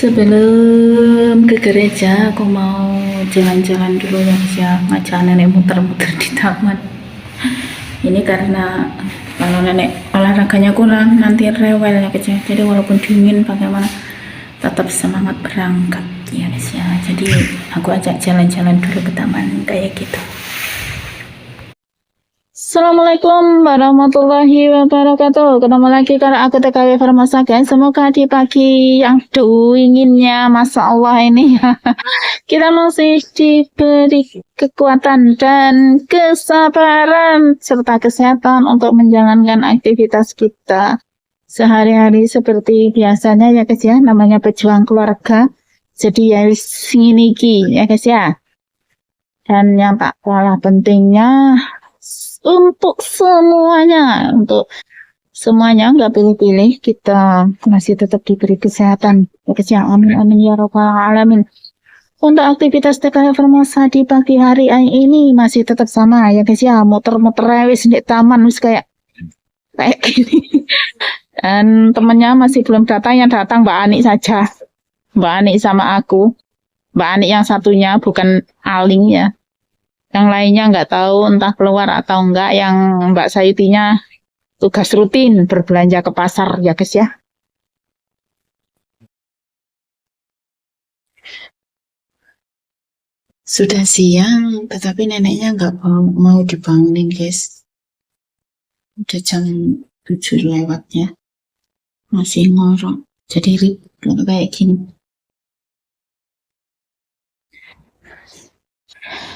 Sebelum ke gereja, aku mau jalan-jalan dulu ya guys ya, ngajak nenek muter-muter di taman. Ini karena kalau nenek olahraganya kurang, nanti rewel ya guys ya. Jadi walaupun dingin, bagaimana tetap semangat berangkat ya guys ya. Jadi aku ajak jalan-jalan dulu ke taman kayak gitu. Assalamualaikum warahmatullahi wabarakatuh. Ketemu lagi karena aku TKW Farmasa guys. Semoga di pagi yang dinginnya, Masya Allah ini kita masih diberi kekuatan dan kesabaran serta kesehatan untuk menjalankan aktivitas kita sehari-hari seperti biasanya ya guys ya. Namanya pejuang keluarga. Jadi ya sini ya guys ya. Dan yang tak kalah pentingnya untuk semuanya nggak pilih-pilih, kita masih tetap diberi kesehatan ya guys ya. Amin amin ya robbal alamin. Untuk aktivitas TKW Farmasa di pagi hari ini masih tetap sama ya guys ya, muter-muter wis di taman wis kayak gini. Dan temennya masih belum datang, yang datang Mbak Ani saja, Mbak Ani sama aku. Mbak Ani yang satunya, bukan Aling ya. Yang lainnya nggak tahu entah keluar atau enggak. Yang Mbak Sayutinya tugas rutin berbelanja ke pasar ya guys ya. Sudah siang, tetapi neneknya nggak mau dibangunin guys. Udah jam 7 lewatnya, masih ngorok. Jadi ribet kayak gini.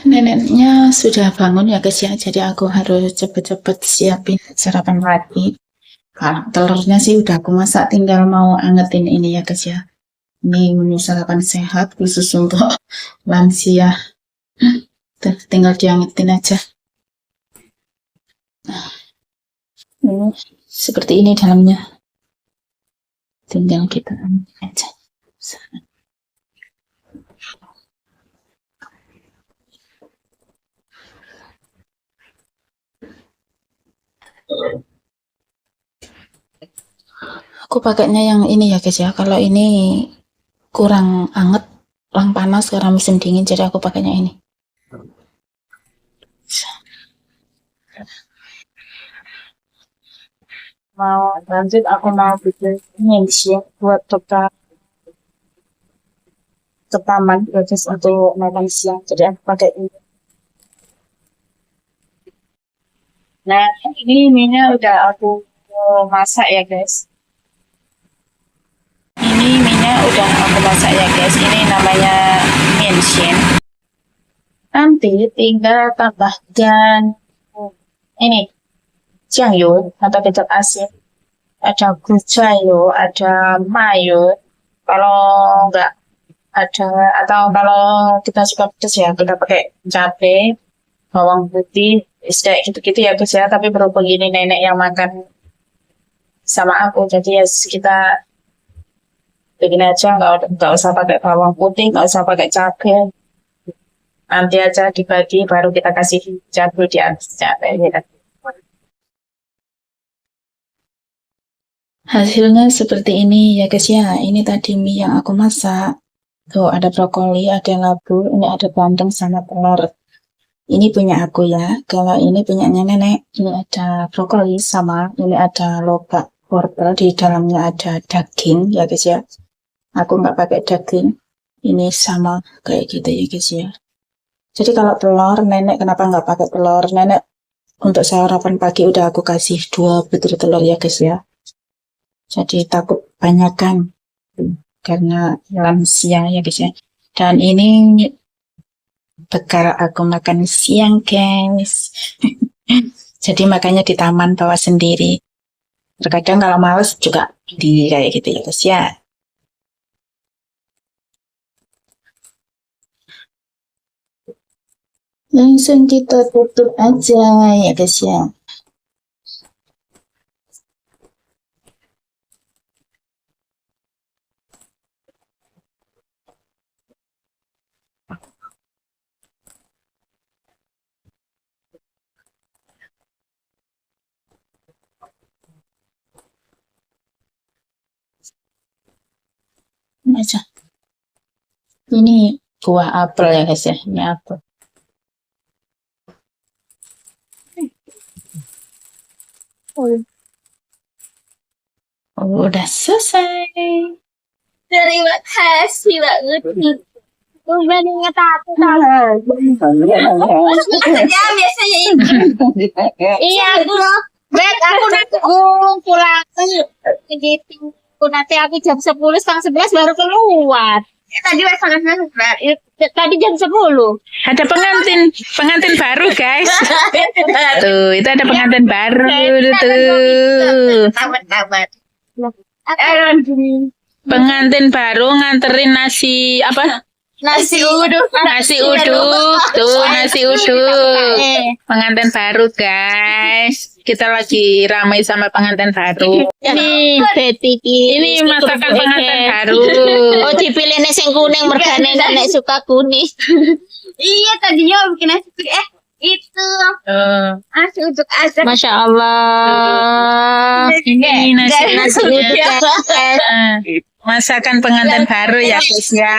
Neneknya sudah bangun ya guys ya, jadi aku harus cepet-cepet siapin sarapan pagi. Kalau telurnya sih udah aku masak, tinggal mau angetin ini ya guys ya. Ini menu sarapan sehat khusus untuk lansia. Tinggal diangetin aja. Ini seperti ini dalamnya. Tinggal kita angetin aja. Aku pakainya yang ini ya guys ya. Kalau ini kurang anget, kurang panas karena musim dingin, jadi aku pakainya ini. Mau lanjut, aku mau bikin ini sih buat tetap ke taman gratis untuk makan siang, jadi aku pakai ini. Nah, ini minyak udah aku masak ya guys. Ini minyak udah aku masak ya guys. Ini namanya minchin. Nanti tinggal tambahkan ini jiangyo atau kecap asin. Ada gujayo, ada mayo. Kalau enggak ada, atau kalau kita suka pedas ya kita pakai cabai, bawang putih, kayak gitu-gitu ya guys ya. Tapi berhubung ini nenek yang makan sama aku, jadi ya kita bikin aja, nggak usah pakai bawang putih, nggak usah pakai cabai. Nanti aja dibagi, baru kita kasih cabai di atasnya ya. Hasilnya seperti ini ya guys ya. Ini tadi mie yang aku masak. Tuh ada brokoli, ada labu, ini ada bandeng sama telur. Ini punya aku ya. Kalau ini punyanya nenek, ini ada brokoli sama ini ada lobak wortel, di dalamnya ada daging ya guys ya. Aku nggak pakai daging. Ini sama kayak gitu ya guys ya. Jadi kalau telur, nenek kenapa nggak pakai telur? Nenek untuk sarapan pagi udah aku kasih 2 butir telur ya guys ya. Jadi takut banyakan karena lansia ya guys ya. Dan ini bekal aku makan siang guys. Jadi makanya di taman bawa sendiri. Terkadang kalau males juga di kayak gitu ya guys ya. Langsung kita tutup aja ya guys ya. Ini aja. Ini buah apel ya guys ya. Ini apel. Oh, udah selesai. Terima kasih banget. Udah inget aku ya biasanya itu. Iya aku Bek, aku nanggung pulang gitu. Nanti aku jam 10, setengah 11 baru keluar. Tadi tadi jam 10. Ada pengantin baru guys. Tuh, itu ada pengantin baru tuh. Tamat. Pengantin baru nganterin nasi apa? Nasi uduk. Nasi uduk. Tuh, nasi uduk. Pengantin baru guys. Kita lagi ramai sama pengantin baru. Ini masakan pengantin baru. Oh, dipilih nasi kuning mergane nek suka kuning. Iya, tadinya bikin nasi itu. Nasi uduk aja. Masya Allah. Ini Nasi uduk. Masakan pengantin baru ya guys ya.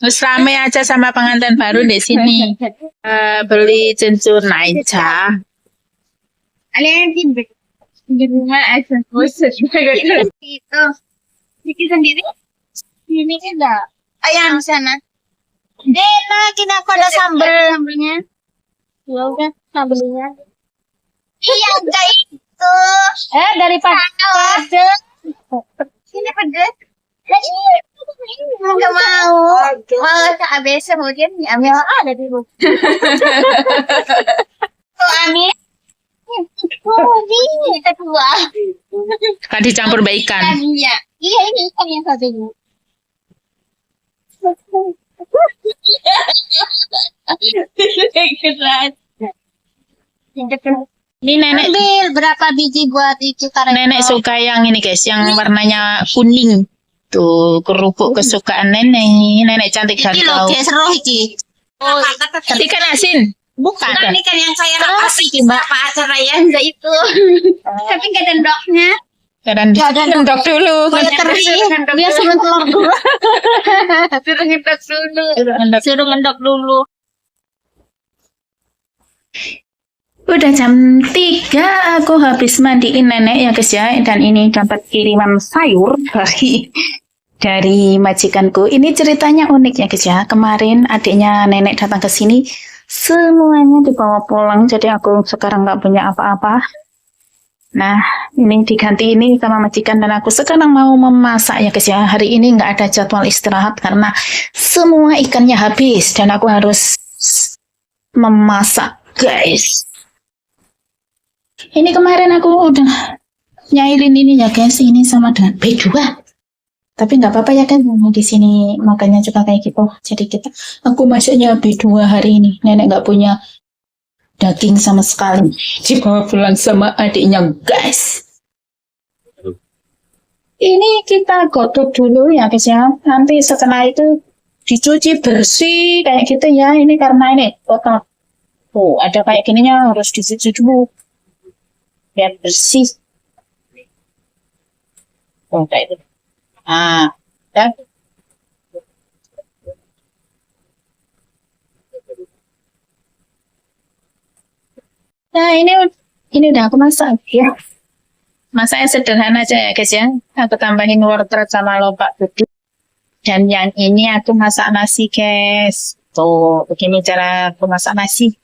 Terus rame aja sama pengantin baru di sini. Beli cincin Naija. Kalian di rumah aja. Bosan. Itu. Bikin sendiri. Ini enggak. Ayam sana. Dena, kita aku ada sambelnya. Ya udah, sambelnya. Iya, enggak itu. Daripada pedes. Ini pedes. Enggak mau. Mau habis kemudian ambil ada di rumah. Tuh Amin. Ini kedua. Kan dicampur baikan. Iya. Iya ini ikan yang satunya. Ini nenek Ambil berapa biji buat itu karena nenek suka yang ini guys, yang warnanya kuning. Tuh kerupuk kesukaan nenek. Nenek cantik ini sekali loh, kau. dia seru iki. Oh, Ikan asin. bukan ini kan yang saya kasih Mbak Pak acara ya enggak itu. Tapi enggak ada endoknya. Dan endok dulu. Kayak teri. Dia suruh telur dulu. Suruh ngendok dulu. Suruh ngendok dulu. Udah jam 3 aku habis mandiin nenek ya guys ya. Dan ini dapat kiriman sayur dari majikanku. Ini ceritanya unik ya guys ya. Kemarin adiknya nenek datang ke sini, semuanya dibawa pulang. Jadi aku sekarang nggak punya apa-apa. Nah, ini diganti ini sama majikan dan aku sekarang mau memasak ya guys ya. Hari ini nggak ada jadwal istirahat karena semua ikannya habis dan aku harus memasak guys. Ini kemarin aku udah nyailin ini ya guys, ini sama dengan B2. Tapi nggak apa-apa ya kan, di sini makannya juga kayak gitu. Jadi aku masaknya B2 hari ini. Nenek nggak punya daging sama sekali. Dibawa pulang sama adiknya guys. Ini kita godok dulu ya guys ya. Nanti setelah itu dicuci bersih kayak gitu ya. Ini karena ini kotor. Tuh ada kayak gininya harus dicuci dulu biar bersih. Oh kayak itu. Ah, dan nah ini udah aku masak ya. Masaknya sederhana aja ya guys ya. Aku tambahin wortel sama lobak putih. Dan yang ini aku masak nasi guys. Tuh begini cara aku masak nasi.